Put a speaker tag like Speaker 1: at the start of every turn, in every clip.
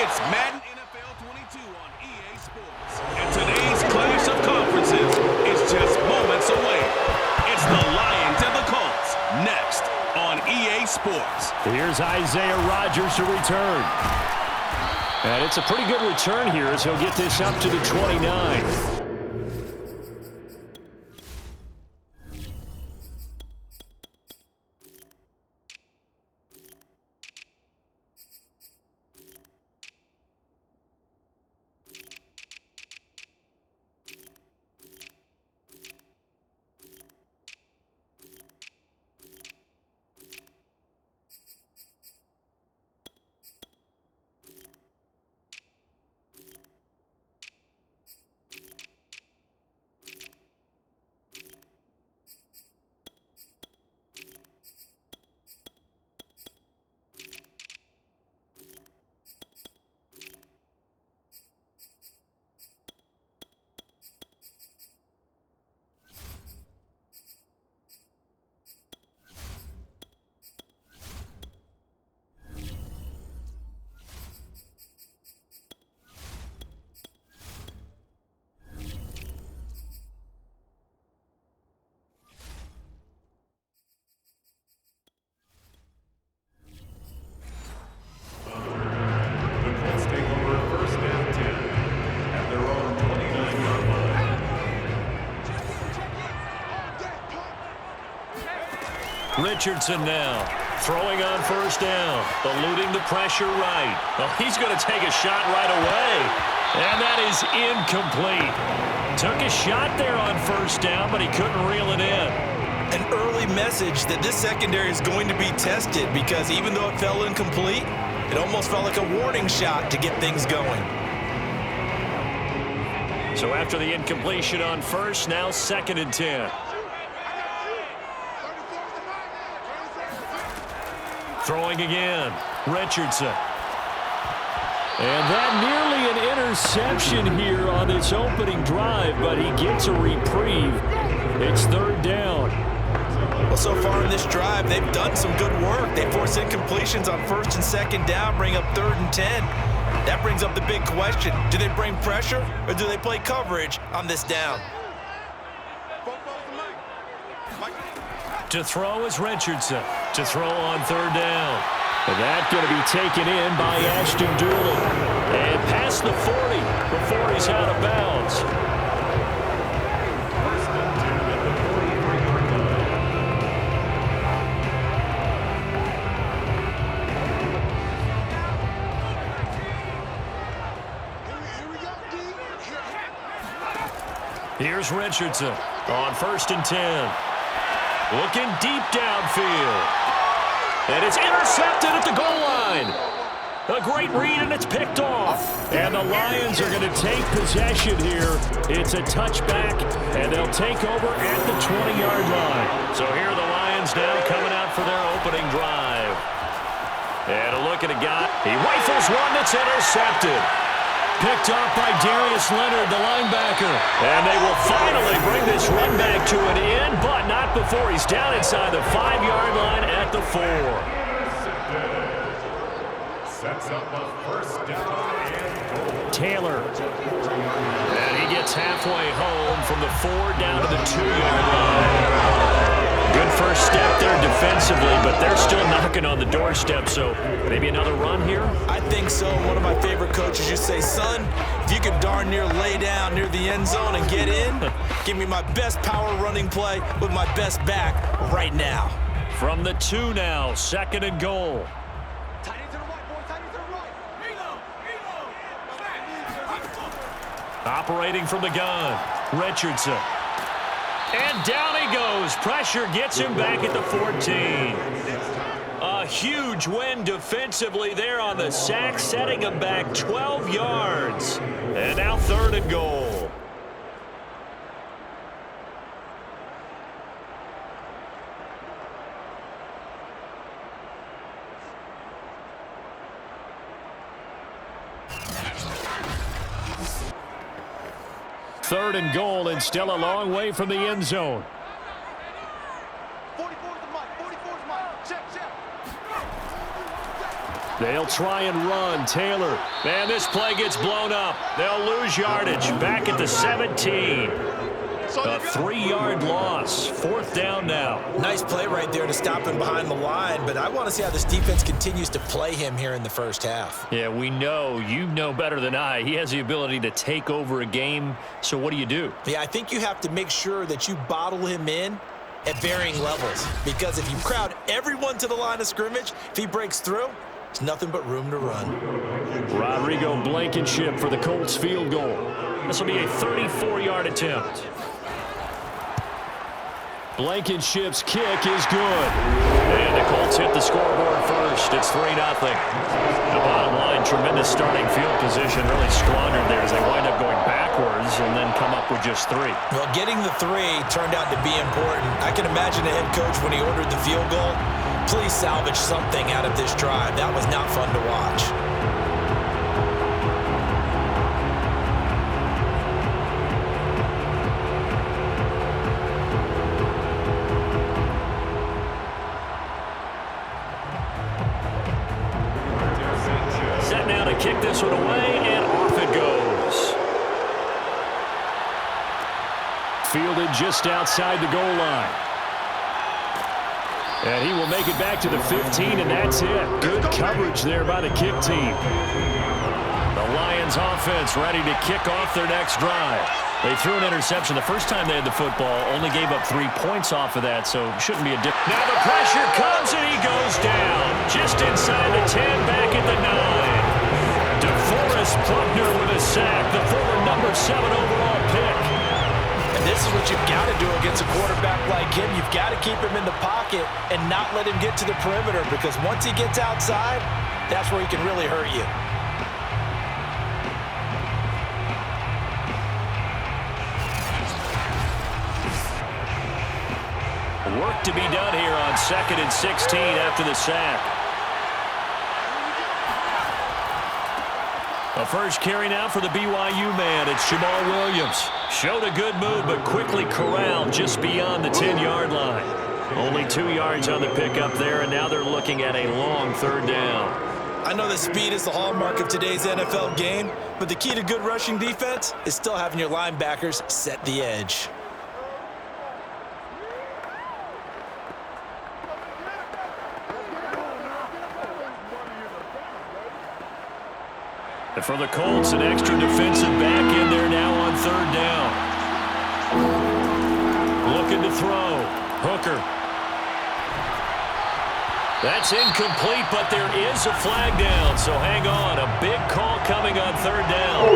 Speaker 1: It's Madden NFL 22 on EA Sports. And today's clash of conferences is just moments away. It's the Lions and the Colts next on EA Sports.
Speaker 2: Here's Isaiah Rodgers to return. And it's a pretty good return here as he'll get this up to the 29. Richardson now throwing on first down, eluding the pressure right. Oh, he's going to take a shot right away, and that is incomplete. Took a shot there on first down, but he couldn't reel it in.
Speaker 3: An early message that this secondary is going to be tested because even though it fell incomplete, it almost felt like a warning shot to get things going.
Speaker 2: So after the incompletion on first, now 2nd and 10. Throwing again, Richardson. And that nearly an interception here on this opening drive, but he gets a reprieve. It's 3rd down.
Speaker 3: Well, so far in this drive, they've done some good work. They force incompletions on 1st and 2nd down, bring up 3rd and 10. That brings up the big question. Do they bring pressure or do they play coverage on this down?
Speaker 2: To throw is Richardson. To throw on 3rd down. And that's going to be taken in by Ashton Dooley. And past the 40 before he's out of bounds. Here's Richardson on 1st and 10. Looking deep downfield. And it's intercepted at the goal line. A great read, and it's picked off. And the Lions are going to take possession here. It's a touchback, and they'll take over at the 20-yard line. So here are the Lions now coming out for their opening drive. And a look at a guy. He rifles one that's intercepted. Picked off by Darius Leonard, the linebacker. And they will finally bring this run back to an end, but not before he's down inside the 5-yard line at the 4.
Speaker 4: Sets up a 1st down and goal.
Speaker 2: Taylor. And he gets halfway home from the 4 down to the 2-yard line. Good first step there defensively, but they're still knocking on the doorstep, so maybe another run here?
Speaker 3: I think so. One of my favorite coaches used to say, son, if you could darn near lay down near the end zone and get in, give me my best power running play with my best back right now.
Speaker 2: From the 2 now, 2nd and goal. Operating from the gun, Richardson. And down he goes. Pressure gets him back at the 14. A huge win defensively there on the sack, setting him back 12 yards. And now 3rd and goal. Third and goal, and still a long way from the end zone. They'll try and run. Taylor. Man, this play gets blown up. They'll lose yardage. Back at the 17. A 3-yard loss. 4th down now.
Speaker 3: Nice play right there to stop him behind the line, but I want to see how this defense continues to play him here in the first half.
Speaker 2: Yeah, we know. You know better than I. He has the ability to take over a game. So what do you do?
Speaker 3: Yeah, I think you have to make sure that you bottle him in at varying levels, because if you crowd everyone to the line of scrimmage, if he breaks through, there's nothing but room to run.
Speaker 2: Rodrigo Blankenship for the Colts field goal. This will be a 34-yard attempt. Blankenship's kick is good. And the Colts hit the scoreboard first. It's 3-0. The bottom line, tremendous starting field position, really squandered there as they wind up going backwards and then come up with just 3.
Speaker 3: Well, getting the 3 turned out to be important. I can imagine the head coach when he ordered the field goal, please salvage something out of this drive. That was not fun to watch.
Speaker 2: Set now to kick this one away, and off it goes. Fielded just outside the goal line. And he will make it back to the 15, and that's it. Good coverage there by the kick team. The Lions offense ready to kick off their next drive. They threw an interception the first time they had the football, only gave up 3 points off of that, so shouldn't be a difference. Now the pressure comes, and he goes down. Just inside the 10, back at the 9. DeForest Buckner with a sack, the former number 7 overall pick.
Speaker 3: And this is what you've got to do against a quarterback like him. You've got to keep him in the pocket and not let him get to the perimeter, because once he gets outside, that's where he can really hurt you.
Speaker 2: Work to be done here on 2nd and 16 after the sack. A first carry now for the BYU man. It's Jamal Williams. Showed a good move, but quickly corralled just beyond the 10-yard line. Only 2 yards on the pickup there, and now they're looking at a long 3rd down.
Speaker 3: I know that speed is the hallmark of today's NFL game, but the key to good rushing defense is still having your linebackers set the edge.
Speaker 2: And for the Colts, an extra defensive back in there now on 3rd down. Looking to throw. Hooker. That's incomplete, but there is a flag down, so hang on. A big call coming on 3rd down.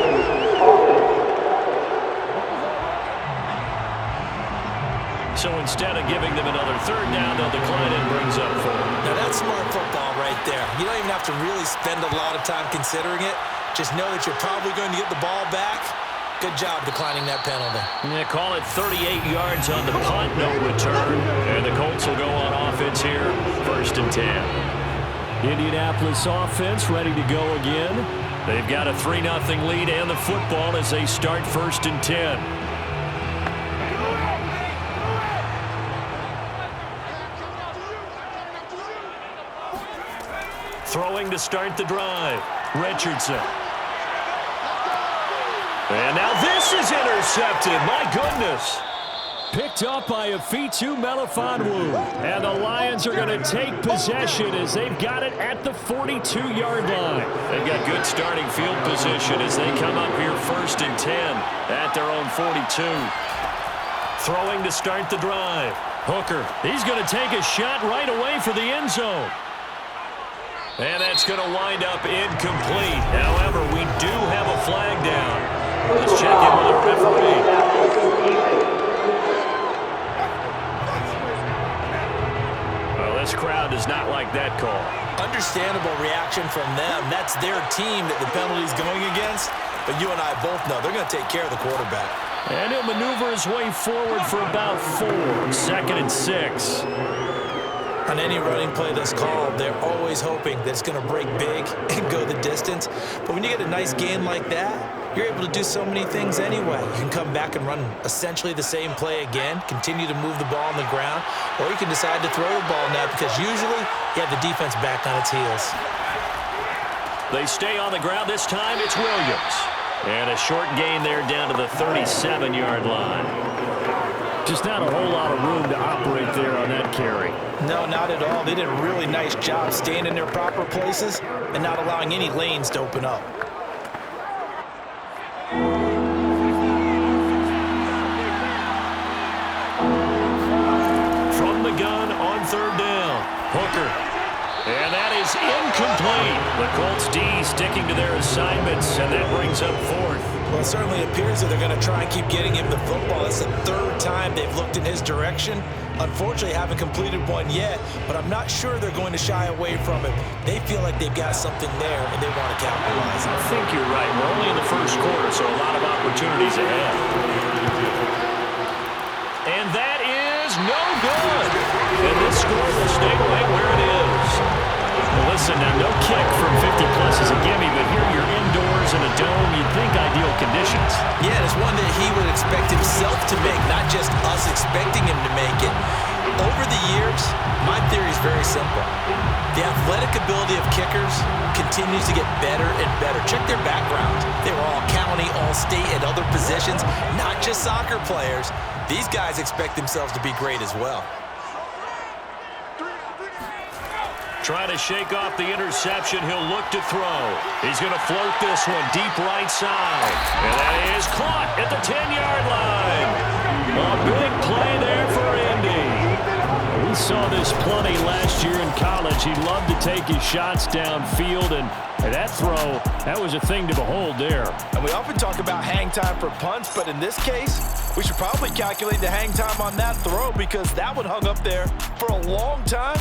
Speaker 2: So instead of giving them another 3rd down, they'll decline it and brings up 4.
Speaker 3: Now that's smart football right there. You don't even have to really spend a lot of time considering it. Just know that you're probably going to get the ball back. Good job declining that penalty.
Speaker 2: Yeah, call it 38 yards on the punt, no return. And the Colts will go on offense here, 1st and 10. Indianapolis offense ready to go again. They've got a 3-0 lead and the football as they start 1st and 10. Throwing to start the drive. Richardson. And now this is intercepted. My goodness. Picked up by Afitu Melifonwu. And the Lions are going to take possession as they've got it at the 42-yard line. They've got good starting field position as they come up here 1st and 10 at their own 42. Throwing to start the drive. Hooker. He's going to take a shot right away for the end zone. And that's going to wind up incomplete. However, we do have a flag down. Let's check in with the referee. Well, this crowd does not like that call.
Speaker 3: Understandable reaction from them. That's their team that the penalty's going against. But you and I both know they're going to take care of the quarterback.
Speaker 2: And he'll maneuver his way forward for about 4. 2nd and 6.
Speaker 3: On any running play that's called, they're always hoping that it's going to break big and go the distance. But when you get a nice gain like that, you're able to do so many things anyway. You can come back and run essentially the same play again, continue to move the ball on the ground, or you can decide to throw the ball now because usually you have the defense back on its heels.
Speaker 2: They stay on the ground. This time it's Williams. And a short gain there down to the 37-yard line.
Speaker 5: Just not a whole lot of room to operate there on that carry.
Speaker 3: No, not at all. They did a really nice job staying in their proper places and not allowing any lanes to open up.
Speaker 2: From the gun on third down, Hooker. And that is incomplete. The Colts D sticking to their assignments, and that brings up fourth.
Speaker 3: Well, it certainly appears that they're going to try and keep getting him the football. It's the third time they've looked in his direction. Unfortunately, haven't completed one yet, but I'm not sure they're going to shy away from it. They feel like they've got something there, and they want to capitalize.
Speaker 2: I think you're right. We're only in the first quarter, so a lot of opportunities ahead. And that is no good. And this score will stay right where it is. Well, listen, now no kick from 50-plus is a gimme, but here you're indoors in a dome. You'd think ideal conditions.
Speaker 3: Yeah, it's one that he would expect himself to make, not just us expecting him to make it. Over the years, my theory is very simple. The athletic ability of kickers continues to get better and better. Check their backgrounds. They were all county, all state, and other positions, not just soccer players. These guys expect themselves to be great as well.
Speaker 2: Trying to shake off the interception. He'll look to throw. He's going to float this one deep right side. And that is caught at the 10-yard line. A big play there for Indy.
Speaker 5: We saw this plenty last year in college. He loved to take his shots downfield, and that throw, that was a thing to behold there.
Speaker 3: And we often talk about hang time for punts, but in this case, we should probably calculate the hang time on that throw because that one hung up there for a long time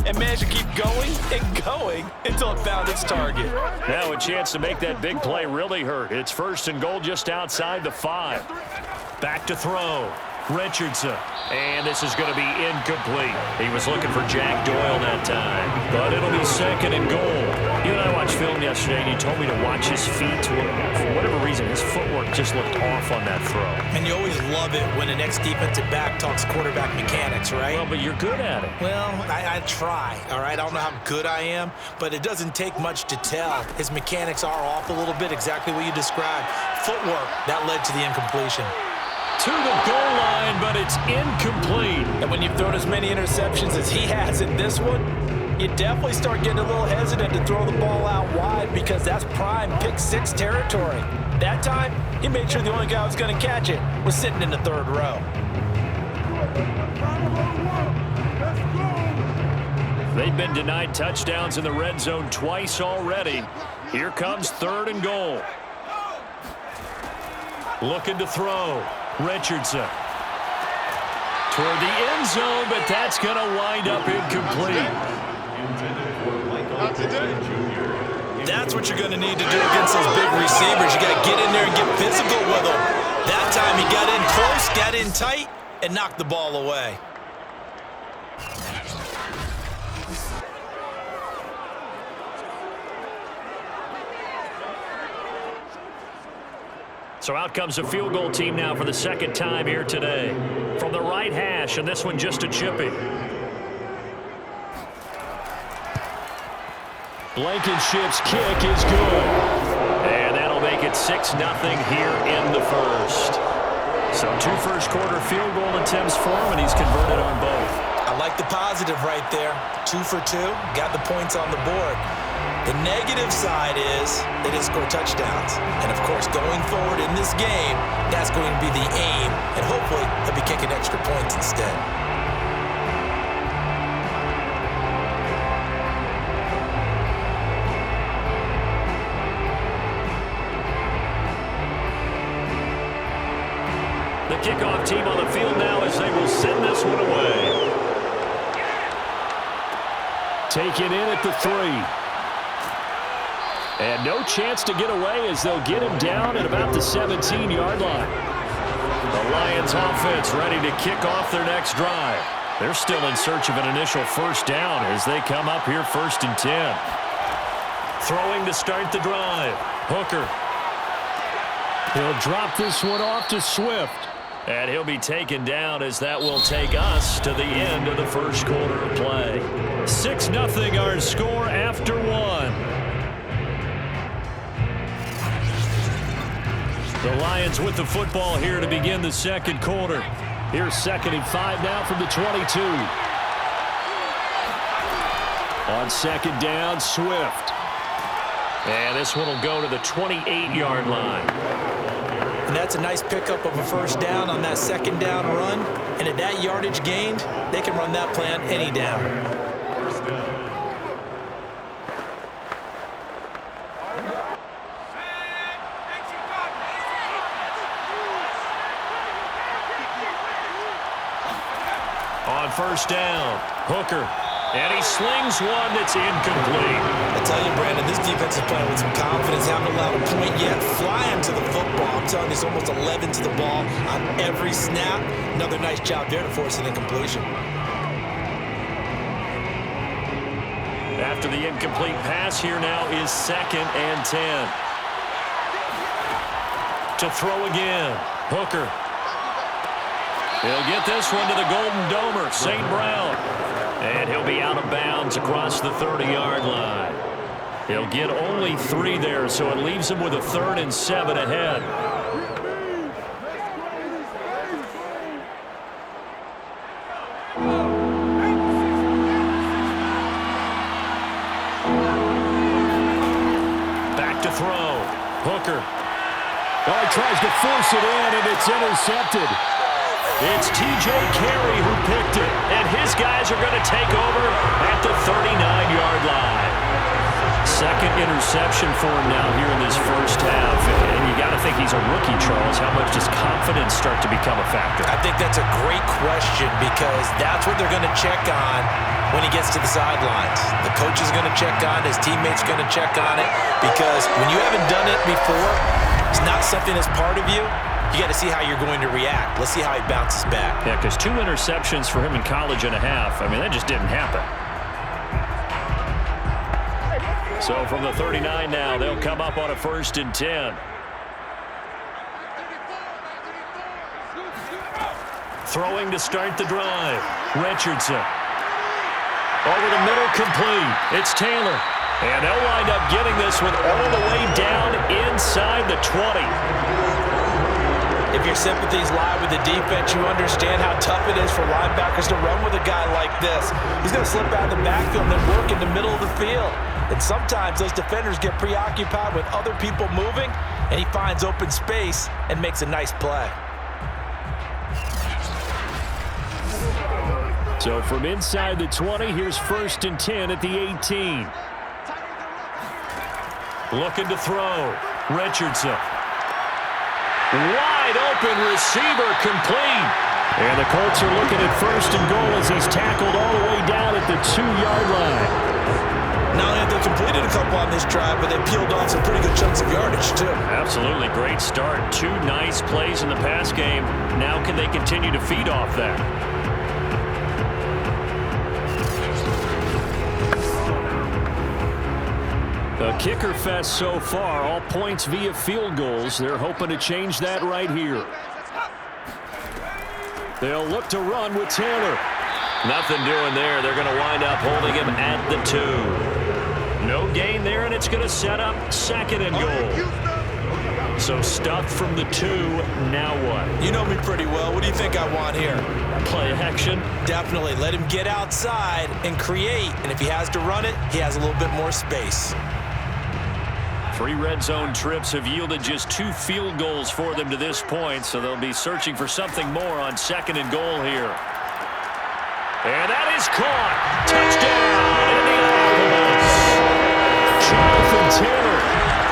Speaker 3: and managed to keep going and going until it found its target.
Speaker 2: Now a chance to make that big play really hurt. It's first and goal just outside the 5. Back to throw. Richardson. And this is going to be incomplete. He was looking for Jack Doyle that time. But it'll be second and goal. You and I watched film yesterday, and you told me to watch his feet. For whatever reason, his footwork just looked off on that throw.
Speaker 3: And you always love it when an ex-defensive back talks quarterback mechanics, right?
Speaker 2: Well, but you're good at it.
Speaker 3: Well, I try, all right? I don't know how good I am, but it doesn't take much to tell. His mechanics are off a little bit, exactly what you described. Footwork, that led to the incompletion.
Speaker 2: To the goal line, but it's incomplete.
Speaker 3: And when you've thrown as many interceptions as he has in this one, you definitely start getting a little hesitant to throw the ball out wide because that's prime pick 6 territory. That time, he made sure the only guy who was going to catch it was sitting in the third row.
Speaker 2: They've been denied touchdowns in the red zone twice already. Here comes third and goal. Looking to throw. Richardson. Toward the end zone, but that's going to wind up incomplete.
Speaker 3: That's what you're going to need to do against those big receivers. You got to get in there and get physical with them. That time he got in close, got in tight, and knocked the ball away.
Speaker 2: So out comes a field goal team now for the second time here today. From the right hash, and this one just a chippy.
Speaker 5: Blankenship's kick is good.
Speaker 2: And that'll make it 6-0 here in the first. So 2 first-quarter field goal attempts for him, and he's converted on both.
Speaker 3: I like the positive right there. 2 for 2, got the points on the board. The negative side is they didn't score touchdowns. And, of course, going forward in this game, that's going to be the aim. And hopefully he'll be kicking extra points instead.
Speaker 2: The kickoff team on the field now as they will send this one away.
Speaker 5: Taken in at the 3. And no chance to get away as they'll get him down at about the 17-yard line.
Speaker 2: The Lions offense ready to kick off their next drive. They're still in search of an initial first down as they come up here 1st and 10. Throwing to start the drive. Hooker.
Speaker 5: He'll drop this one off to Swift.
Speaker 2: And he'll be taken down as that will take us to the end of the first quarter of play. 6-0 our score after 1.
Speaker 5: The Lions with the football here to begin the second quarter. Here's 2nd and 5 now from the 22. On 2nd down, Swift.
Speaker 2: And this one will go to the 28-yard line.
Speaker 3: And that's a nice pickup of a first down on that 2nd down run. And at that yardage gained, they can run that play on any down.
Speaker 4: First down.
Speaker 2: On 1st down, Hooker. And he slings one that's incomplete.
Speaker 3: I tell you, Brandon, this defense is playing with some confidence. Haven't allowed a point yet. Flying to the football. I'm telling you, it's almost 11 to the ball on every snap. Another nice job there to force an incompletion.
Speaker 2: After the incomplete pass, here now is 2nd and 10. To throw again, Hooker. He'll get this one to the Golden Domer, St. Brown. And he'll be out of bounds across the 30-yard line. He'll get only 3 there, so it leaves him with a 3rd and 7 ahead. Back to throw. Hooker.
Speaker 5: Oh, he tries to force it in, and it's intercepted.
Speaker 2: It's T.J. Carey who picked it, and his guys are going to take over at the 39-yard line. 2nd interception for him now here in this first half, and you got to think he's a rookie, Charles. How much does confidence start to become a factor?
Speaker 3: I think that's a great question because that's what they're going to check on when he gets to the sidelines. The coach is going to check on, his teammates are going to check on it because when you haven't done it before, it's not something that's part of you. You got to see how you're going to react. Let's see how he bounces back.
Speaker 2: Yeah, because 2 interceptions for him in college and a half, I mean, that just didn't happen. So from the 39 now, they'll come up on a 1st and 10. Throwing to start the drive. Richardson. Over the middle, complete. It's Taylor. And they'll wind up getting this one all the way down inside the 20.
Speaker 3: If your sympathies lie with the defense, you understand how tough it is for linebackers to run with a guy like this. He's going to slip out of the backfield and then work in the middle of the field. And sometimes those defenders get preoccupied with other people moving, and he finds open space and makes a nice play.
Speaker 5: So from inside the 20, here's 1st and 10 at the 18.
Speaker 2: Looking to throw. Richardson. Wide open receiver, complete.
Speaker 5: And the Colts are looking at 1st and goal as he's tackled all the way down at the 2-yard line.
Speaker 3: Not only have they completed a couple on this drive, but they peeled off some pretty good chunks of yardage, too.
Speaker 2: Absolutely great start. 2 nice plays in the pass game. Now can they continue to feed off that?
Speaker 5: A kicker fest so far, all points via field goals. They're hoping to change that right here. They'll look to run with Taylor.
Speaker 2: Nothing doing there. They're going to wind up holding him at the 2. No gain there, and it's going to set up 2nd and goal. So stuffed from the 2. Now what?
Speaker 3: You know me pretty well. What do you think I want here?
Speaker 2: Play action?
Speaker 3: Definitely. Let him get outside and create. And if he has to run it, he has a little bit more space.
Speaker 2: 3 red zone trips have yielded just 2 field goals for them to this point, so they'll be searching for something more on 2nd and goal here. And that is caught. Touchdown, Indianapolis. Jonathan Taylor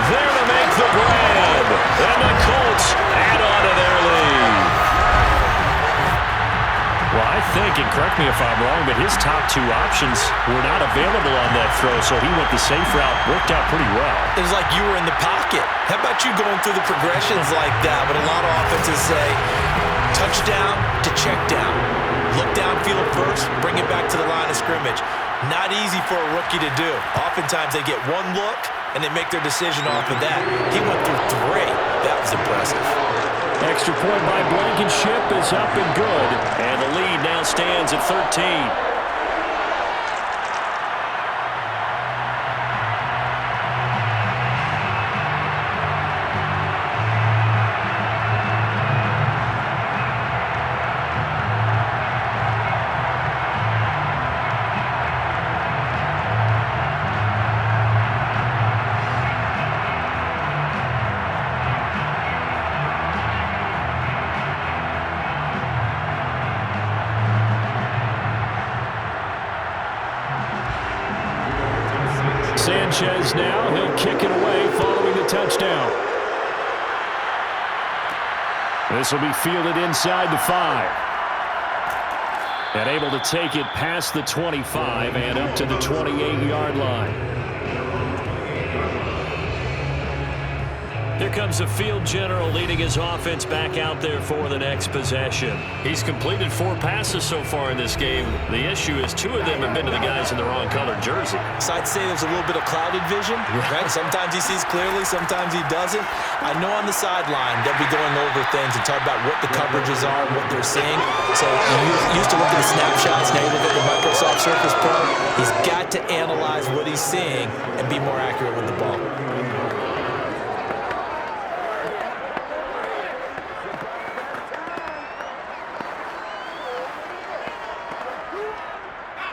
Speaker 2: there to make the grab. And the Colts add on to their lead. Well, I think, and correct me if I'm wrong, but his top 2 options were not available on that throw, so he went the safe route. Worked out pretty well.
Speaker 3: It was like you were in the pocket. How about you going through the progressions like that? But a lot of offenses say touchdown to check down. Look downfield first, bring it back to the line of scrimmage. Not easy for a rookie to do. Oftentimes they get one look, and they make their decision off of that. He went through 3. That was impressive.
Speaker 5: Extra point by Blankenship is up and good.
Speaker 2: And the lead now stands at 13.
Speaker 5: hands now. He'll kick it away following the touchdown. This will be fielded inside the 5. And able to take it past the 25 and up to the 28-yard line. Here comes the field general leading his offense back out there for the next possession. He's completed 4 passes so far in this game. The issue is 2 of them have been to the guys in the wrong colored jersey.
Speaker 3: So I'd say there's a little bit of clouded vision, right? Sometimes he sees clearly, sometimes he doesn't. I know on the sideline they'll be going over things and talk about what the coverages are and what they're seeing. So you're used to looking at snapshots, now you look at the Microsoft Surface Pro. He's got to analyze what he's seeing and be more accurate with the ball.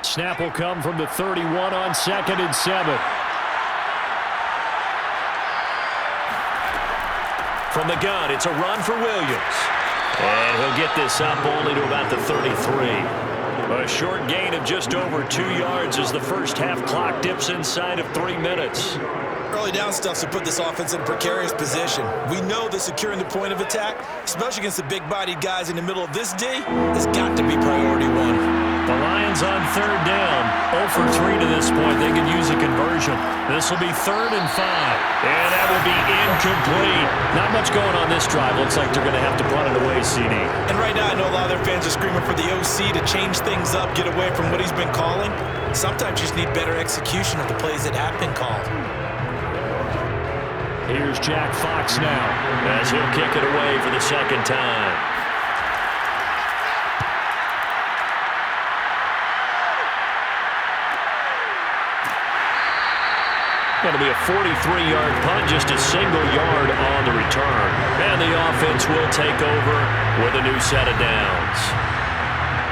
Speaker 5: Snap will come from the 31 on 2nd and 7. From the gun, it's a run for Williams. And he'll get this up only to about the 33. A short gain of just over 2 yards as the first half clock dips inside of 3 minutes.
Speaker 3: Early down stuff to put this offense in a precarious position. We know that securing the point of attack, especially against the big-bodied guys in the middle of this D, has got to be priority 1.
Speaker 5: The Lions on 3rd down. 0 for 3 to this point. They could use a conversion. This will be 3rd and 5. And that will be incomplete. Not much going on this drive. Looks like they're going to have to punt it away, CD.
Speaker 3: And right now I know a lot of their fans are screaming for the OC to change things up, get away from what he's been calling. Sometimes you just need better execution of the plays that have been called.
Speaker 5: Here's Jack Fox now as he'll kick it away for the 2nd time. Going to be a 43-yard punt, just a single yard on the return. And the offense will take over with a new set of downs.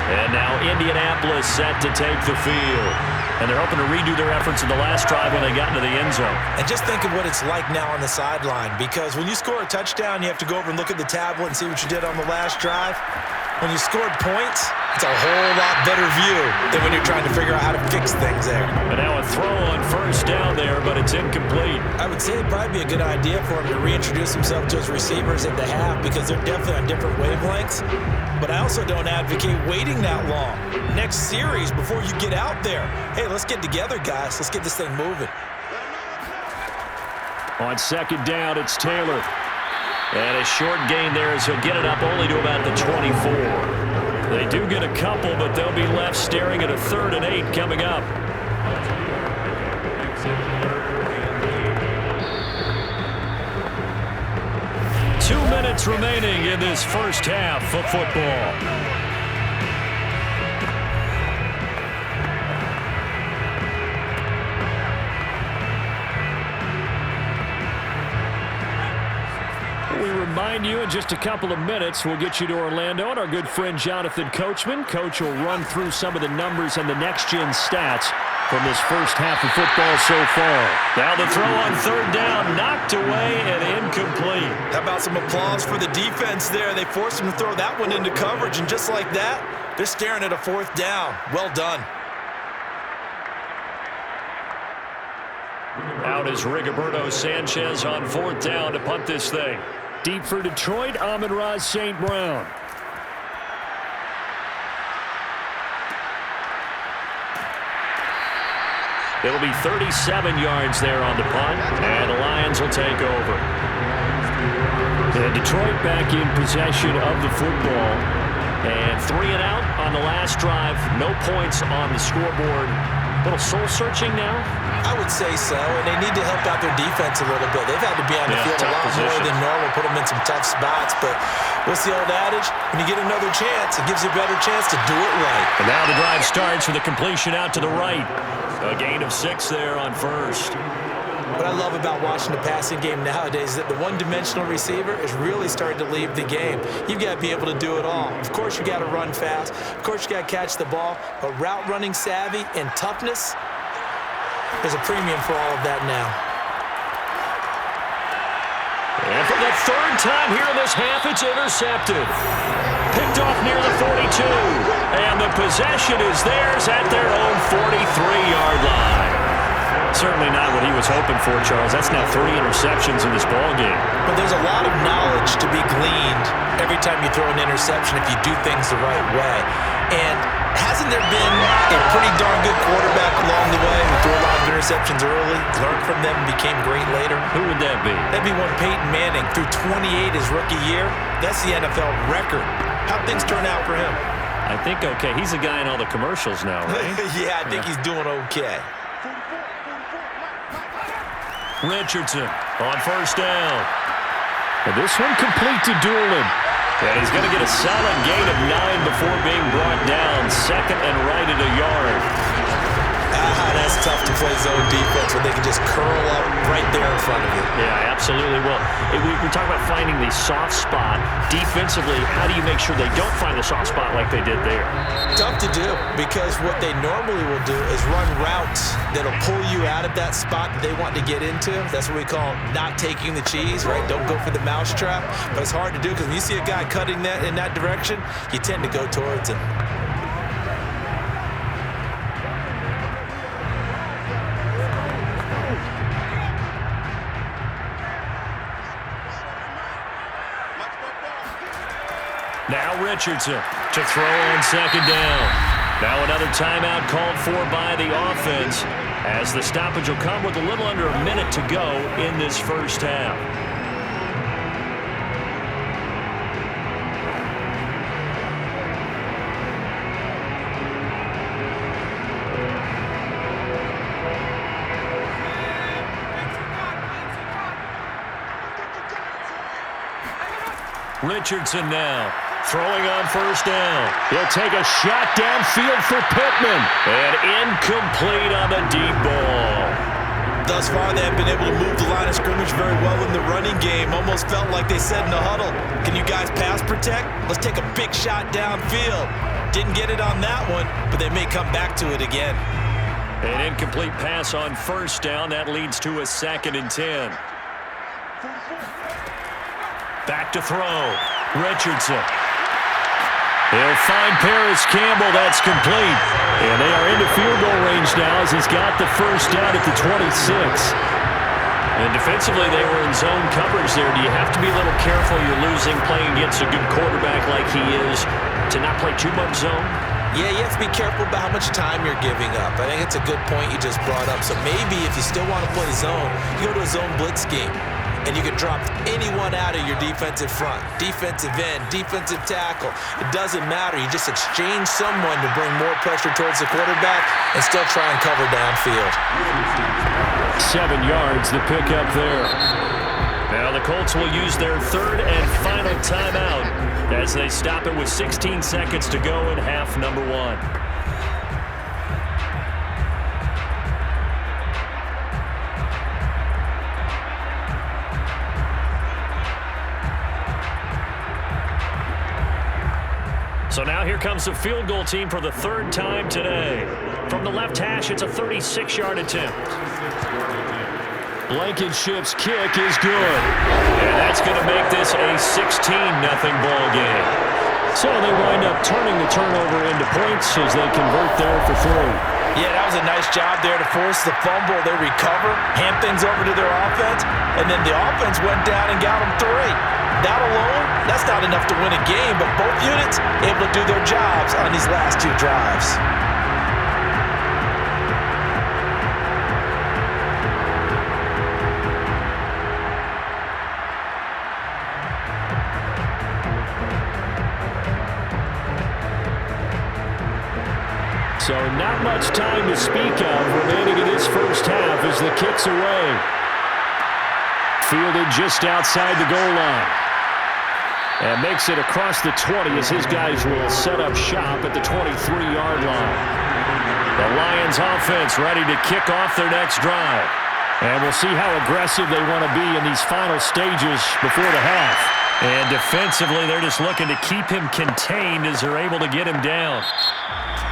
Speaker 5: And now Indianapolis set to take the field. And they're hoping to redo their efforts in the last drive when they got into the end zone.
Speaker 3: And just think of what it's like now on the sideline, because when you score a touchdown, you have to go over and look at the tablet and see what you did on the last drive. When you scored points, it's a whole lot better view than when you're trying to figure out how to fix things there.
Speaker 5: And now a throw on 1st down there, but it's incomplete.
Speaker 3: I would say it'd probably be a good idea for him to reintroduce himself to his receivers at the half, because they're definitely on different wavelengths. But I also don't advocate waiting that long. Next series, before you get out there, hey, let's get together, guys. Let's get this thing moving.
Speaker 5: On 2nd down, it's Taylor. And a short gain there as he'll get it up only to about the 24. They do get a couple, but they'll be left staring at a 3rd and 8 coming up. Two minutes remaining in this first half of football. Remind you in just a couple of minutes, we'll get you to Orlando and our good friend Jonathan Coachman. Coach will run through some of the numbers and the next-gen stats from this first half of football so far. Now the throw on 3rd down, knocked away and incomplete.
Speaker 3: How about some applause for the defense there? They forced him to throw that one into coverage, and just like that, they're staring at a 4th down. Well done.
Speaker 5: Out is Rigoberto Sanchez on 4th down to punt this thing. Deep for Detroit, Amon-Ra St. Brown. It'll be 37 yards there on the punt, and the Lions will take over. And Detroit back in possession of the football. And 3 and out on the last drive. No points on the scoreboard. A little soul-searching now?
Speaker 3: I would say so, and they need to help out their defense a little bit. They've had to be on the field a lot more than normal, put them in some tough spots. But what's the old adage? When you get another chance, it gives you a better chance to do it right.
Speaker 5: And now the drive starts with a completion out to the right. A gain of 6 there on 1st.
Speaker 3: What I love about watching the passing game nowadays is that the one-dimensional receiver is really starting to leave the game. You've got to be able to do it all. Of course, you got to run fast. Of course, you got to catch the ball. But route running savvy and toughness, there's a premium for all of that now.
Speaker 5: And for the 3rd time here in this half, it's intercepted. Picked off near the 42. And the possession is theirs at their own 43-yard line.
Speaker 2: Certainly not what he was hoping for, Charles. That's now 3 interceptions in this ballgame.
Speaker 3: But there's a lot of knowledge to be gleaned every time you throw an interception if you do things the right way. And hasn't there been a pretty darn good quarterback along the way who threw a lot of interceptions early, learned from them, and became great later?
Speaker 2: Who would that be?
Speaker 3: That'd be one Peyton Manning. Threw 28 his rookie year. That's the NFL record. How'd things turn out for him?
Speaker 2: I think okay. He's a guy in all the commercials now, right?
Speaker 3: Yeah, I think he's doing okay.
Speaker 2: Richardson on first down. And this one complete to Doolin. And he's going to get a solid gain of 9 before being brought down. Second and right at a yard.
Speaker 3: That's tough to play zone defense when they can just curl up right there in front of you.
Speaker 2: Yeah, absolutely. Well, we talk about finding the soft spot. Defensively, how do you make sure they don't find the soft spot like they did there?
Speaker 3: Tough to do, because what they normally will do is run routes that'll pull you out of that spot that they want to get into. That's what we call not taking the cheese, right? Don't go for the mousetrap. But it's hard to do because when you see a guy cutting that in that direction, you tend to go towards him.
Speaker 2: Now Richardson to throw on second down. Now another timeout called for by the offense as the stoppage will come with a little under a minute to go in this first half. Richardson now throwing on first down. He'll take a shot downfield for Pittman. And incomplete on the deep ball.
Speaker 3: Thus far, they have been able to move the line of scrimmage very well in the running game. Almost felt like they said in the huddle, can you guys pass protect? Let's take a big shot downfield. Didn't get it on that one, but they may come back to it again.
Speaker 2: An incomplete pass on first down. That leads to a 2nd and 10. Back to throw. Richardson. He'll find Paris Campbell. That's complete. And they are into field goal range now as he's got the first down at the 26. And defensively, they were in zone coverage there. Do you have to be a little careful? You're losing playing against a good quarterback like he is to not play too much zone?
Speaker 3: Yeah, you have to be careful about how much time you're giving up. I think it's a good point you just brought up. So maybe if you still want to play zone, you go to a zone blitz scheme. And you can drop anyone out of your defensive front, defensive end, defensive tackle. It doesn't matter. You just exchange someone to bring more pressure towards the quarterback and still try and cover downfield.
Speaker 2: 7 yards, the pickup there. Now the Colts will use their 3rd and final timeout as they stop it with 16 seconds to go in half number 1. So now here comes the field goal team for the 3rd time today. From the left hash, it's a 36-yard attempt. Blankenship's kick is good. And that's going to make this a 16-0 ball game. So they wind up turning the turnover into points as they convert there for 3.
Speaker 3: Yeah, that was a nice job there to force the fumble. They recover, hand things over to their offense, and then the offense went down and got them 3. That alone, that's not enough to win a game, but both units able to do their jobs on these last 2 drives.
Speaker 2: So not much time to speak of remaining in this first half as the kick's away. Fielded just outside the goal line. And makes it across the 20 as his guys will set up shop at the 23-yard line. The Lions offense ready to kick off their next drive. And we'll see how aggressive they want to be in these final stages before the half. And defensively, they're just looking to keep him contained as they're able to get him down.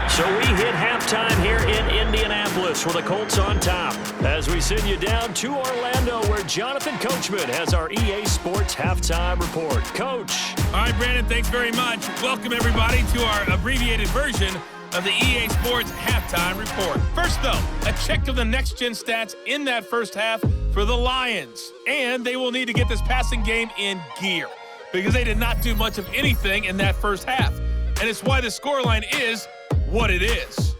Speaker 2: So we hit halftime here in Indianapolis with the Colts on top as we send you down to Orlando where Jonathan Coachman has our EA Sports Halftime Report. Coach.
Speaker 6: All right, Brandon, thanks very much. Welcome, everybody, to our abbreviated version of the EA Sports Halftime Report. First, though, a check of the next-gen stats in that first half for the Lions. And they will need to get this passing game in gear because they did not do much of anything in that first half. And it's why the scoreline is what it is.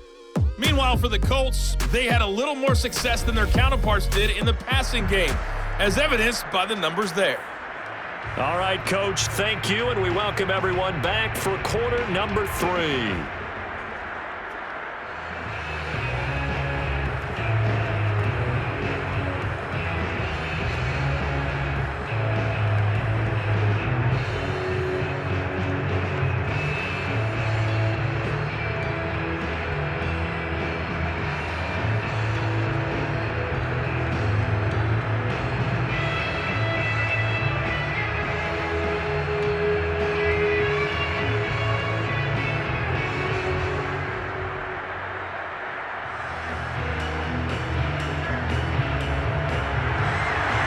Speaker 6: Meanwhile, for the Colts, they had a little more success than their counterparts did in the passing game, as evidenced by the numbers there.
Speaker 2: All right, Coach, thank you, and we welcome everyone back for quarter number 3.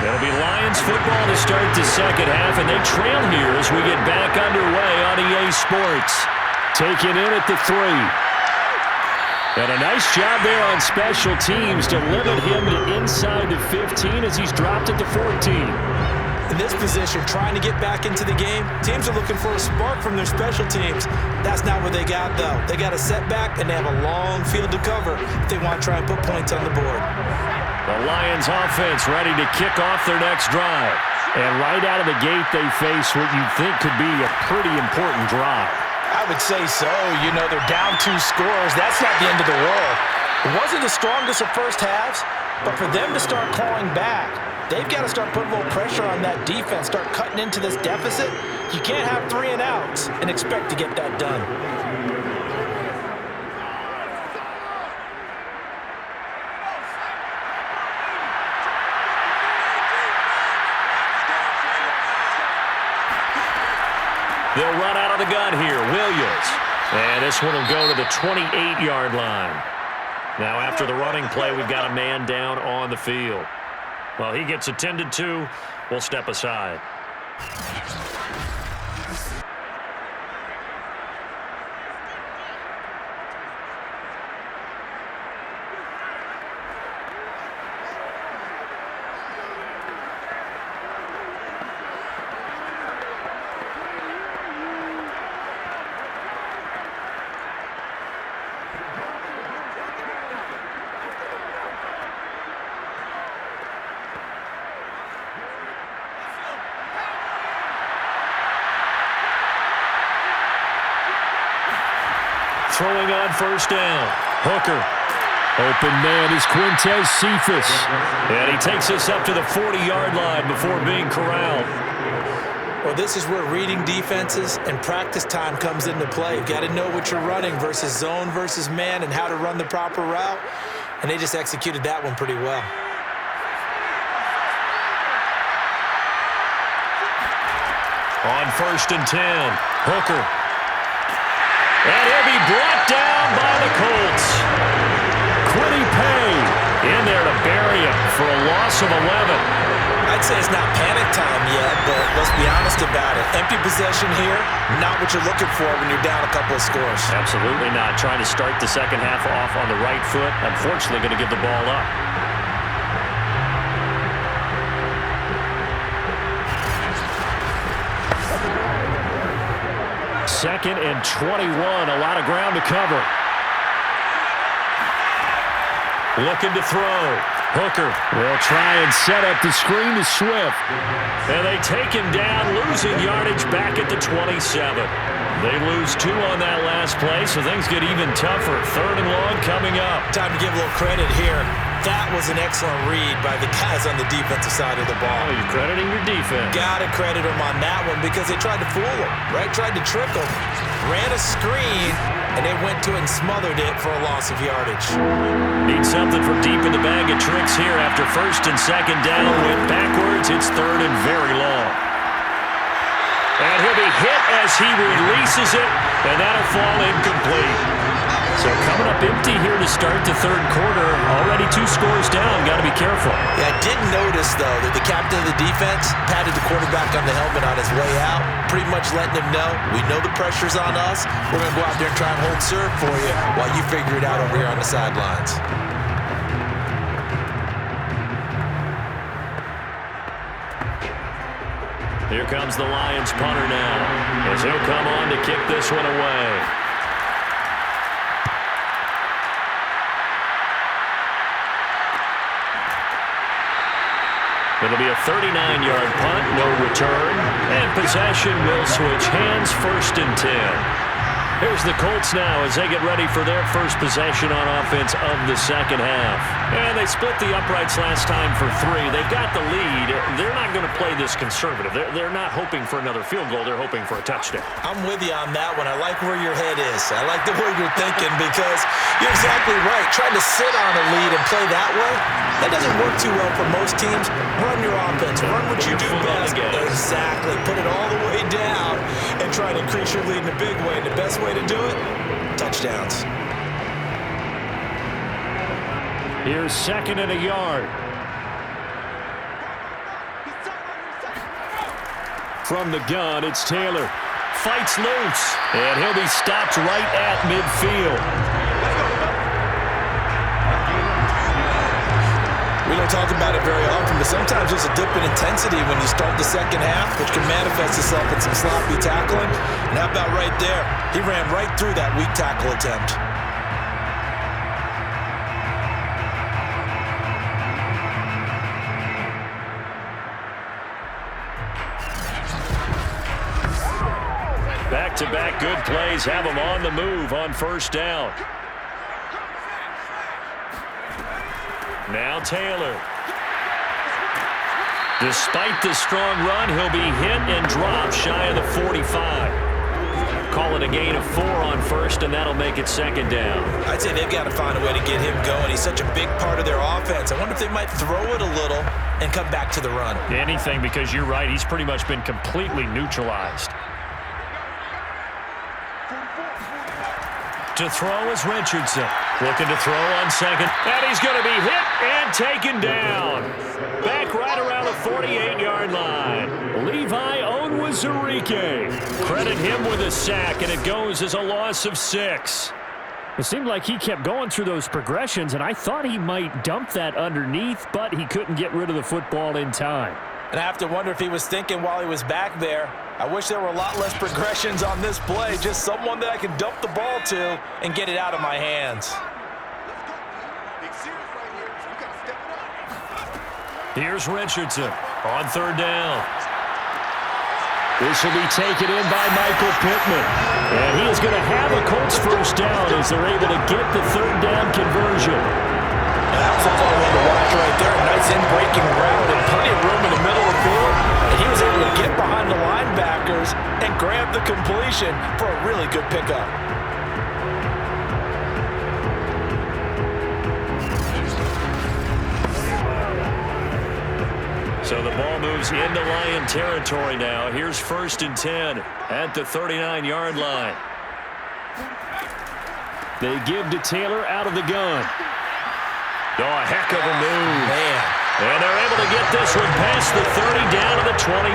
Speaker 2: It'll be Lions football to start the second half, and they trail here as we get back underway on EA Sports. Taken in at the 3. And a nice job there on special teams to limit him to inside the 15 as he's dropped at the 14.
Speaker 3: In this position, trying to get back into the game, teams are looking for a spark from their special teams. That's not what they got, though. They got a setback, and they have a long field to cover if they want to try and put points on the board.
Speaker 2: The Lions offense ready to kick off their next drive. And right out of the gate, they face what you think could be a pretty important drive.
Speaker 3: I would say so. You know, they're down 2 scores. That's not the end of the world. It wasn't the strongest of first halves, but for them to start clawing back, they've got to start putting a little pressure on that defense, start cutting into this deficit. You can't have 3 and outs and expect to get that done.
Speaker 2: They'll run out of the gun here. Williams. And this one will go to the 28-yard line. Now, after the running play, we've got a man down on the field. Well, he gets attended to. We'll step aside. Throwing on first down. Hooker. Open man is Quintez Cephas. And he takes us up to the 40-yard line before being corralled.
Speaker 3: Well, this is where reading defenses and practice time comes into play. You've got to know what you're running versus zone versus man and how to run the proper route. And they just executed that one pretty well.
Speaker 2: On first and 10, Hooker. And he'll be brought down by the Colts. Quiddy Pay in there to bury him for a loss of 11.
Speaker 3: I'd say it's not panic time yet, but let's be honest about it. Empty possession here, not what you're looking for when you're down a couple of scores.
Speaker 2: Absolutely not. Trying to start the second half off on the right foot. Unfortunately, going to give the ball up. Second and 21, a lot of ground to cover. Looking to throw. Hooker will try and set up the screen to Swift. And they take him down, losing yardage back at the 27. They lose 2 on that last play, so things get even tougher. Third and long coming up.
Speaker 3: Time to give a little credit here. That was an excellent read by the guys on the defensive side of the ball.
Speaker 2: Oh, you're crediting your defense.
Speaker 3: Gotta credit them on that one because they tried to fool them, right? Tried to trick them. Ran a screen, and they went to it and smothered it for a loss of yardage.
Speaker 2: Need something from deep in the bag of tricks here after first and second down. Went backwards. It's third and very long. And he'll be hit as he releases it, and that'll fall incomplete. So coming up empty here to start the third quarter. Already 2 scores down. Got to be careful.
Speaker 3: Yeah, I did notice, though, that the captain of the defense patted the quarterback on the helmet on his way out, pretty much letting him know, we know the pressure's on us. We're going to go out there and try and hold serve for you while you figure it out over here on the sidelines.
Speaker 2: Here comes the Lions punter now, as he'll come on to kick this one away. It'll be a 39-yard punt, no return, and possession will switch hands, 1st and 10. Here's the Colts now as they get ready for their first possession on offense of the second half. And they split the uprights last time for 3. They've got the lead. They're not going to play this conservative. They're not hoping for another field goal. They're hoping for a touchdown.
Speaker 3: I'm with you on that one. I like where your head is. I like the way you're thinking because you're exactly right. Trying to sit on a lead and play that way, that doesn't work too well for most teams. Run your offense. Run what you do best. Exactly. Put it all the way down and try to increase your lead in a big way. And the best way to do it, touchdowns.
Speaker 2: Here's 2nd and a yard. From the gun, it's Taylor. Fights loose, and he'll be stopped right at midfield.
Speaker 3: We don't talk about it very often, but sometimes there's a dip in intensity when you start the second half, which can manifest itself in some sloppy tackling. And how about right there? He ran right through that weak tackle attempt.
Speaker 2: Back-to-back good plays have him on the move on 1st down. Now Taylor. Despite the strong run, he'll be hit and dropped shy of the 45. Call it a gain of 4 on 1st, and that'll make it 2nd down.
Speaker 3: I'd say they've got to find a way to get him going. He's such a big part of their offense. I wonder if they might throw it a little and come back to the run.
Speaker 2: Anything, because you're right. He's pretty much been completely neutralized. To throw is Richardson. Looking to throw on 2nd. And he's going to be hit and taken down. Back right around the 48-yard line. Levi Onwuzurike. Credit him with a sack, and it goes as a loss of 6. It seemed like he kept going through those progressions, and I thought he might dump that underneath, but he couldn't get rid of the football in time.
Speaker 3: And I have to wonder if he was thinking while he was back there, I wish there were a lot less progressions on this play. Just someone that I can dump the ball to and get it out of my hands.
Speaker 2: Here's Richardson on 3rd down. This will be taken in by Michael Pittman. And he is going to have a Colts 1st down as they're able to get the 3rd down conversion.
Speaker 3: That was a fun one to watch right there. Nice in-breaking route and plenty of room in the middle of the field. And he was able to get behind the linebackers and grab the completion for a really good pickup.
Speaker 2: So the ball moves into Lion territory now. Here's 1st and 10 at the 39-yard line. They give to Taylor out of the gun. Oh, a heck of a move.
Speaker 3: Man.
Speaker 2: And they're able to get this one past the 30 down to the 25.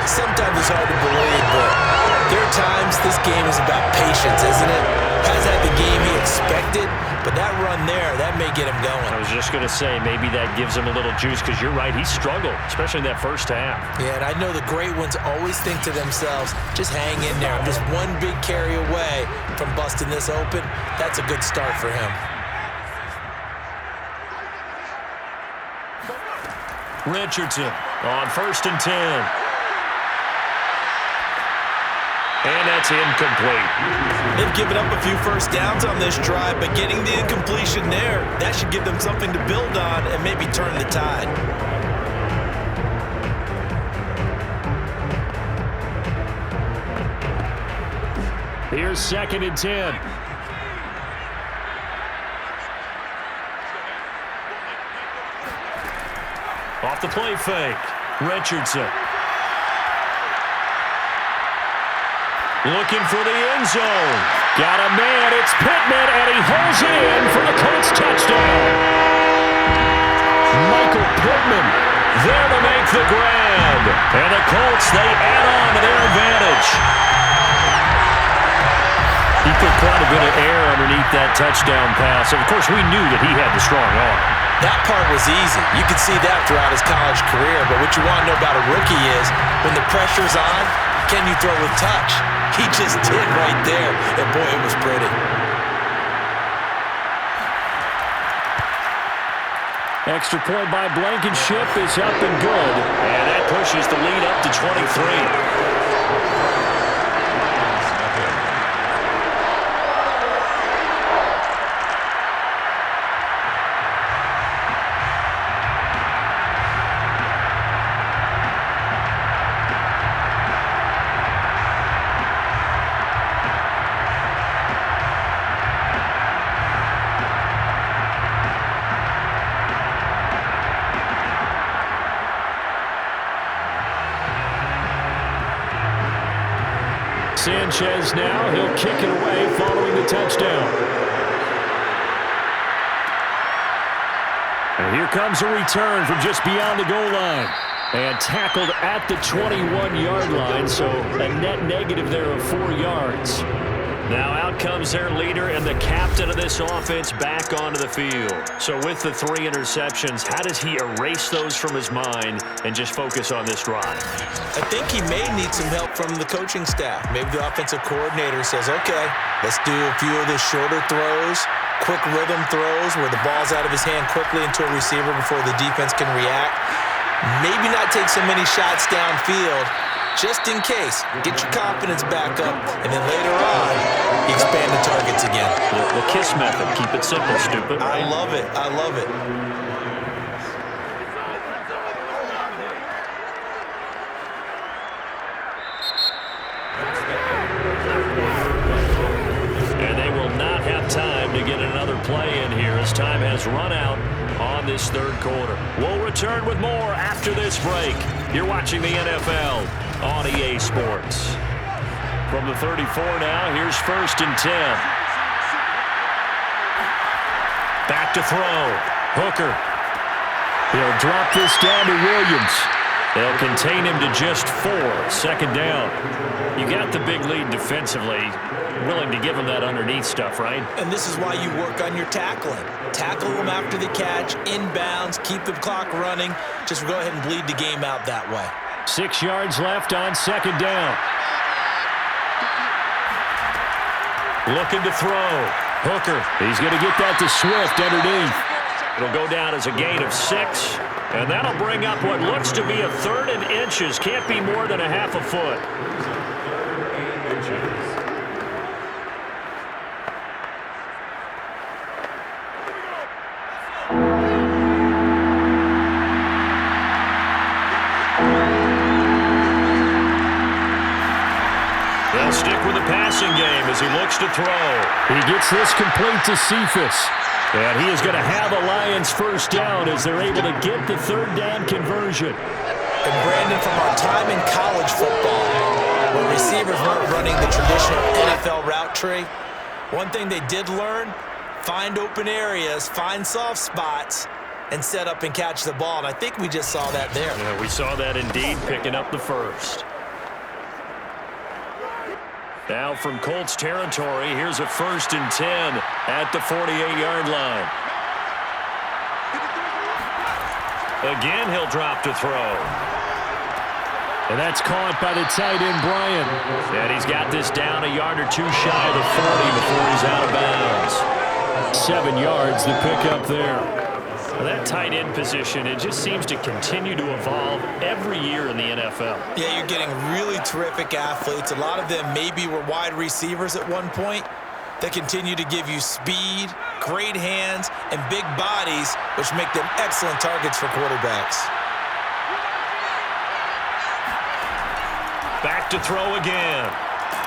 Speaker 3: Sometimes it's hard to believe, but there are times this game is about patience, isn't it? Has had the game he expected, but that run there, that may get him going.
Speaker 2: I was just going to say, maybe that gives him a little juice, because you're right, he struggled, especially in that 1st half.
Speaker 3: Yeah, and I know the great ones always think to themselves, just hang in there. I'm just one big carry away from busting this open. That's a good start for him.
Speaker 2: Richardson on 1st and 10. And that's incomplete.
Speaker 3: They've given up a few 1st downs on this drive, but getting the incompletion there, that should give them something to build on and maybe turn the tide.
Speaker 2: Here's 2nd and 10. Off the play fake. Richardson. Looking for the end zone. Got a man. It's Pittman, and he holds it in for the Colts touchdown. Michael Pittman there to make the grab. And the Colts, they add on to their advantage. He put quite a bit of air underneath that touchdown pass. Of course, we knew that he had the strong arm.
Speaker 3: That part was easy. You could see that throughout his college career. But what you want to know about a rookie is when the pressure's on, can you throw with touch? He just did right there. And boy, it was pretty.
Speaker 2: Extra point by Blankenship is up and good. And that pushes the lead up to 23. Sanchez now, he'll kick it away following the touchdown. And here comes a return from just beyond the goal line. And tackled at the 21-yard line, so a net negative there of 4 yards. Now out comes their leader and the captain of this offense back onto the field. So with the 3 interceptions, how does he erase those from his mind and just focus on this drive?
Speaker 3: I think he may need some help from the coaching staff. Maybe the offensive coordinator says, okay, let's do a few of the shorter throws, quick rhythm throws where the ball's out of his hand quickly into a receiver before the defense can react. Maybe not take so many shots downfield, just in case. Get your confidence back up, and then later on, you expand the targets again.
Speaker 2: The KISS method. Keep it simple, stupid.
Speaker 3: I love it. I love it.
Speaker 2: And they will not have time to get another play in here as time has run out on this third quarter. We'll return with more after this break. You're watching the NFL on EA Sports. From the 34 now, here's 1st and 10. Back to throw. Hooker. He'll drop this down to Williams. They'll contain him to just 4. 2nd down. You got the big lead defensively. Willing to give him that underneath stuff, right?
Speaker 3: And this is why you work on your tackling. Tackle them after the catch, inbounds, keep the clock running. Just go ahead and bleed the game out that way.
Speaker 2: 6 yards left on 2nd down. Looking to throw. Hooker. He's going to get that to Swift underneath. It'll go down as a gain of 6. And that'll bring up what looks to be a 3rd and inches. Can't be more than a half a foot. They'll stick with the passing game as he looks to throw. He gets this complete to Cephas. And he is going to have a Lions 1st down as they're able to get the 3rd down conversion.
Speaker 3: And Brandon, from our time in college football, when receivers weren't running the traditional NFL route tree, one thing they did learn, find open areas, find soft spots, and set up and catch the ball. And I think we just saw that there.
Speaker 2: Yeah, we saw that indeed, picking up the 1st. Now from Colts territory, here's a 1st and 10 at the 48-yard line. Again, he'll drop to throw. And that's caught by the tight end, Bryant. And he's got this down a yard or 2 shy of the 40 before he's out of bounds. 7 yards, the pickup there. Well, that tight end position, it just seems to continue to evolve every year in the NFL.
Speaker 3: Yeah, you're getting really terrific athletes. A lot of them maybe were wide receivers at one point that continue to give you speed, great hands, and big bodies, which make them excellent targets for quarterbacks.
Speaker 2: Back to throw again.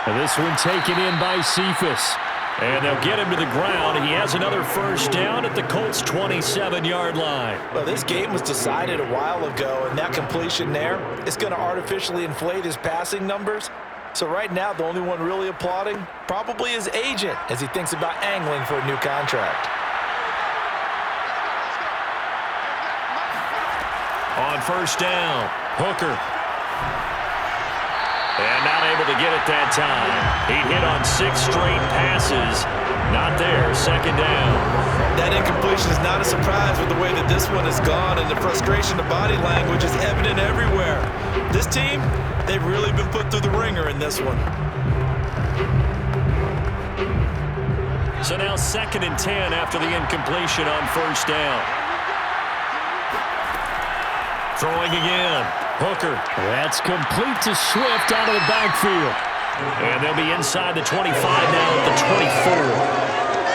Speaker 2: And this one taken in by Cephas. And they'll get him to the ground. He has another 1st down at the Colts' 27-yard line.
Speaker 3: Well, this game was decided a while ago, and that completion there is going to artificially inflate his passing numbers. So right now, the only one really applauding probably his agent as he thinks about angling for a new contract.
Speaker 2: On first down, Hooker. And not able to get it that time. He hit on 6 straight passes. Not there, second down.
Speaker 3: That incompletion is not a surprise with the way that this one has gone, and the frustration of body language is evident everywhere. This team, they've really been put through the ringer in this one.
Speaker 2: So now 2nd and 10 after the incompletion on first down. Throwing again. Hooker. That's complete to Swift out of the backfield. And they'll be inside the 25 now at the 24.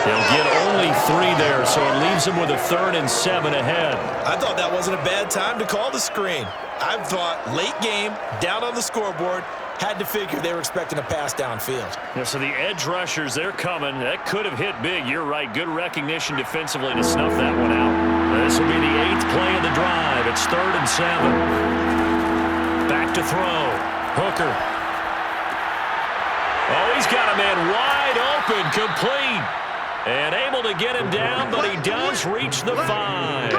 Speaker 2: They'll get only 3 there, so it leaves them with a 3rd and 7 ahead.
Speaker 3: I thought that wasn't a bad time to call the screen. I thought late game, down on the scoreboard, had to figure they were expecting a pass downfield.
Speaker 2: Yeah, so the edge rushers, they're coming. That could have hit big. You're right. Good recognition defensively to snuff that one out. This will be the 8th play of the drive. It's 3rd and 7. Back to throw. Hooker. Oh, he's got a man wide open, complete. And able to get him down, but he does reach the 5.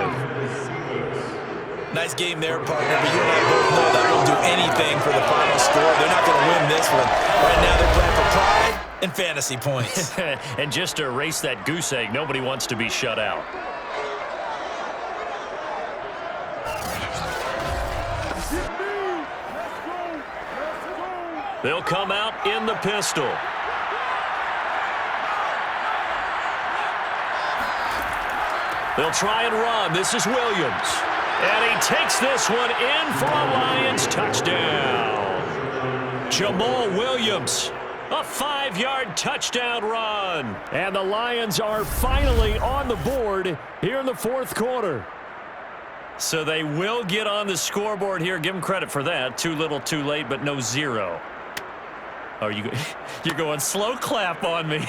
Speaker 3: Nice game there, partner, but you and I both know that won't do anything for the final score. They're not going to win this one. Right now they're playing for pride and fantasy points.
Speaker 2: And just to erase that goose egg, nobody wants to be shut out. They'll come out in the pistol. They'll try and run. This is Williams. And he takes this one in for a Lions touchdown. Jamal Williams, a 5-yard touchdown run. And the Lions are finally on the board here in the 4th quarter. So they will get on the scoreboard here. Give them credit for that. Too little, too late, but no 0. Oh, you're going slow clap on me.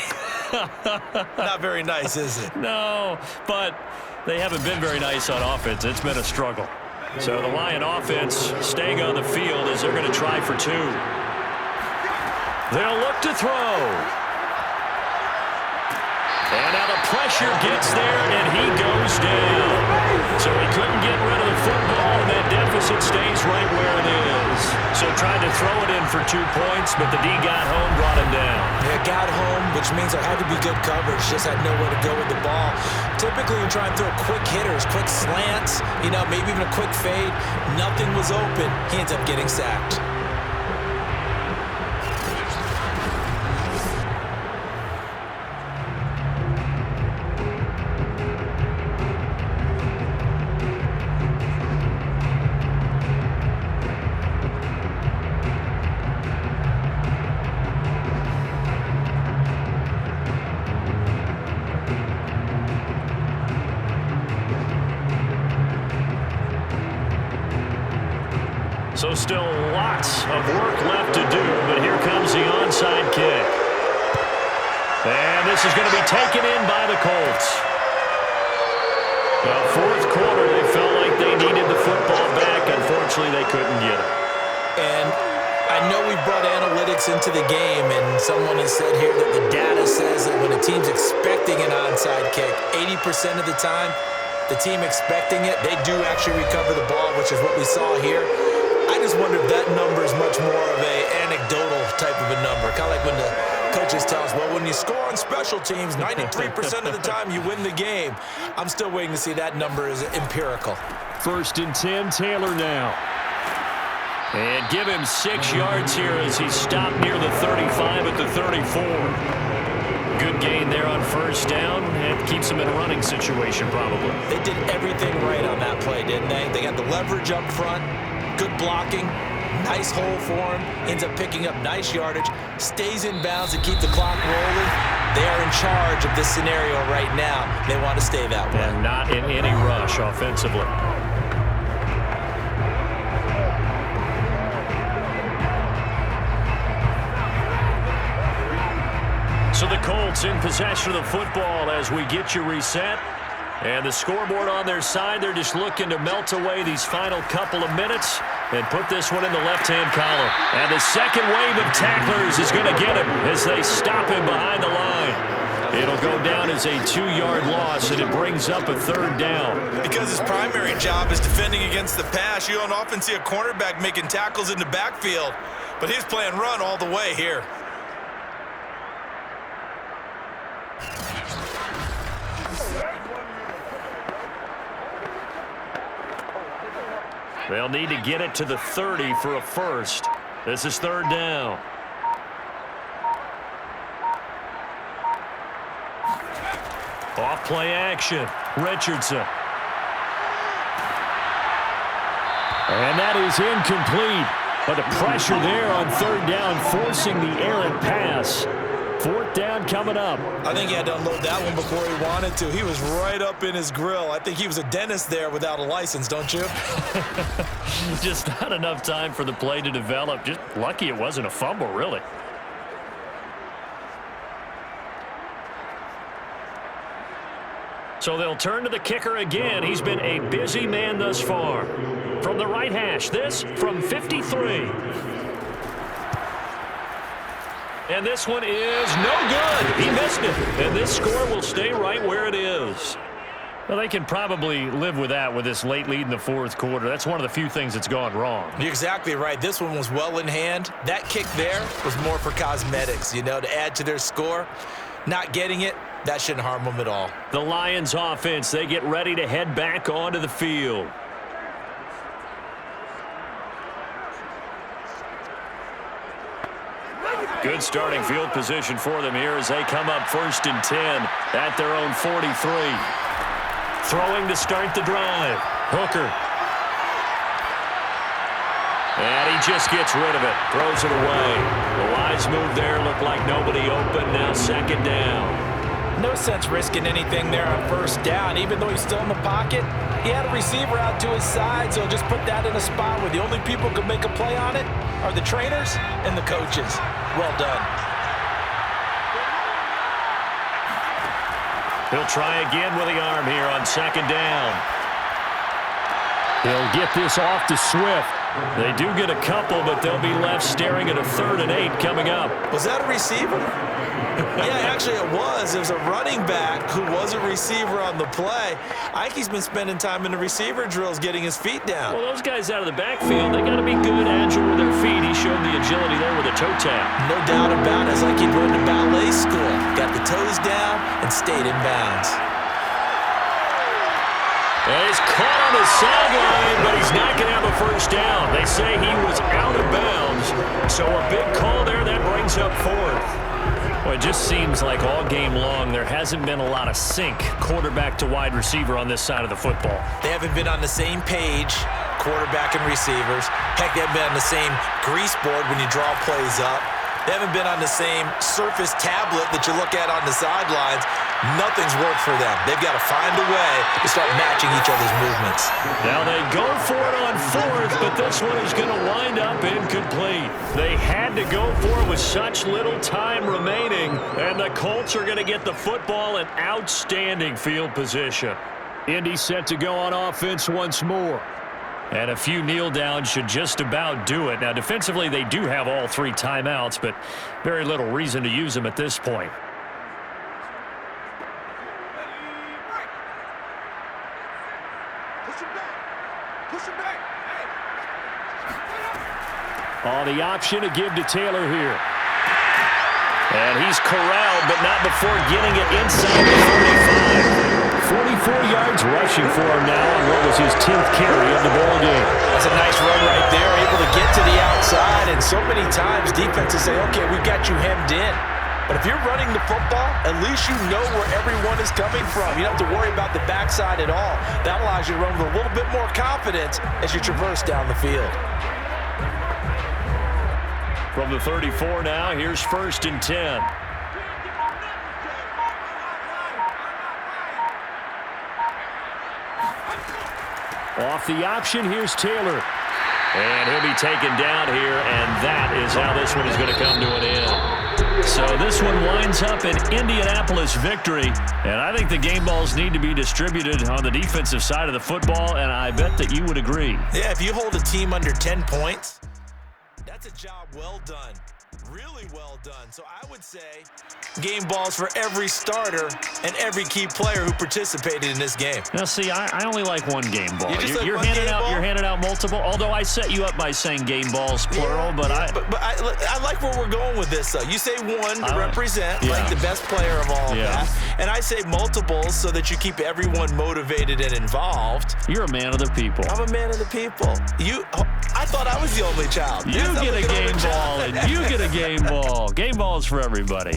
Speaker 3: Not very nice, is it?
Speaker 2: No, but they haven't been very nice on offense. It's been a struggle. So the Lion offense staying on the field as they're going to try for 2. They'll look to throw. And now the pressure gets there, and he goes down. So he couldn't get rid of the football, and that deficit stays right where it is. So tried to throw it in for 2 points, but the D got home, brought him down.
Speaker 3: Yeah, got home, which means there had to be good coverage. Just had nowhere to go with the ball. Typically, you try and throw quick hitters, quick slants, maybe even a quick fade. Nothing was open. He ends up getting sacked.
Speaker 2: So still lots of work left to do, but here comes the onside kick. And this is going to be taken in by the Colts. Well, 4th quarter, they felt like they needed the football back. Unfortunately, they couldn't get it.
Speaker 3: And I know we brought analytics into the game, and someone has said here that the data says that when a team's expecting an onside kick, 80% of the time, the team expecting it, they do actually recover the ball, which is what we saw here. I just wonder if that number is much more of an anecdotal type of a number. Kind of like when the coaches tell us, well, when you score on special teams, 93% of the time you win the game. I'm still waiting to see that number is empirical.
Speaker 2: 1st and 10, Taylor now. And give him 6 yards here as he stopped near the 35 at the 34. Good gain there on first down, and keeps him in a running situation probably.
Speaker 3: They did everything right on that play, didn't they? They got the leverage up front. Good blocking, nice hole for him, ends up picking up nice yardage, stays in bounds to keep the clock rolling. They are in charge of this scenario right now. They want to stay that way.
Speaker 2: And not in any rush offensively. So the Colts in possession of the football as we get you reset. And the scoreboard on their side, they're just looking to melt away these final couple of minutes and put this one in the left-hand column. And the second wave of tacklers is going to get him as they stop him behind the line. It'll go down as a 2-yard loss, and it brings up a 3rd down.
Speaker 3: Because his primary job is defending against the pass, you don't often see a cornerback making tackles in the backfield. But he's playing run all the way here.
Speaker 2: They'll need to get it to the 30 for a first. This is 3rd down. Off play action. Richardson. And that is incomplete. But the pressure there on 3rd down, forcing the errant pass. 4th down coming up.
Speaker 3: I think he had to unload that one before he wanted to. He was right up in his grill. I think he was a dentist there without a license, don't you?
Speaker 2: Just not enough time for the play to develop. Just lucky it wasn't a fumble, really. So they'll turn to the kicker again. He's been a busy man thus far. From the right hash, this from 53. And this one is no good. He missed it. And this score will stay right where it is. Well, they can probably live with that with this late lead in the 4th quarter. That's one of the few things that's gone wrong.
Speaker 3: You're exactly right. This one was well in hand. That kick there was more for cosmetics, you know, to add to their score. Not getting it, that shouldn't harm them at all.
Speaker 2: The Lions offense, they get ready to head back onto the field. Good starting field position for them here as they come up 1st and 10 at their own 43. Throwing to start the drive. Hooker. And he just gets rid of it. Throws it away. The wise move there. Looked like nobody open. Now 2nd down.
Speaker 3: No sense risking anything there on 1st down. Even though he's still in the pocket, he had a receiver out to his side, so just put that in a spot where the only people who can make a play on it are the trainers and the coaches. Well done.
Speaker 2: He'll try again with the arm here on 2nd down. He'll get this off to Swift. They do get a couple, but they'll be left staring at a 3rd and 8 coming up.
Speaker 3: Was that a receiver? Yeah, actually it was. It was a running back who was a receiver on the play. Ike's been spending time in the receiver drills getting his feet down.
Speaker 2: Well, those guys out of the backfield, they got to be good, agile with their feet. He showed the agility there with a toe tap.
Speaker 3: No doubt about it. It's like he'd run to ballet school. Got the toes down and stayed in bounds.
Speaker 2: And he's caught on the sideline, but he's not going to have a 1st down. They say he was out of bounds. So a big call there that brings up 4th. Well, it just seems like all game long there hasn't been a lot of sync quarterback to wide receiver on this side of the football.
Speaker 3: They haven't been on the same page, quarterback and receivers. Heck, they haven't been on the same grease board when you draw plays up. They haven't been on the same surface tablet that you look at on the sidelines. Nothing's worked for them. They've got to find a way to start matching each other's movements.
Speaker 2: Now they go for it on 4th, but this one is going to wind up incomplete. They had to go for it with such little time remaining, and the Colts are going to get the football in outstanding field position. Indy set to go on offense once more. And a few kneel downs should just about do it. Now, defensively, they do have all 3 timeouts, but very little reason to use them at this point. On the option to give to Taylor here. And he's corralled, but not before getting it inside the 45. 44 yards rushing for him now on what was his 10th carry of the ball game.
Speaker 3: That's a nice run right there, able to get to the outside. And so many times defenses say, okay, we've got you hemmed in. But if you're running the football, at least you know where everyone is coming from. You don't have to worry about the backside at all. That allows you to run with a little bit more confidence as you traverse down the field.
Speaker 2: From the 34 now, here's 1st and 10. Off the option, here's Taylor. And he'll be taken down here, and that is how this one is going to come to an end. So this one winds up an Indianapolis victory. And I think the game balls need to be distributed on the defensive side of the football, and I bet that you would agree.
Speaker 3: Yeah, if you hold a team under 10 points, that's a job well done. Really well done. So I would say game balls for every starter and every key player who participated in this game.
Speaker 2: Now, see, I only like one game ball.
Speaker 3: You're
Speaker 2: handing out multiple. Although I set you up by saying game balls plural, but
Speaker 3: I like where we're going with this, though. You say one to represent, like the best player of all of that, and I say multiples so that you keep everyone motivated and involved.
Speaker 2: You're a man of the people.
Speaker 3: I'm a man of the people. I thought I was the only child.
Speaker 2: You get a game ball, and you get a game ball. Game balls for everybody.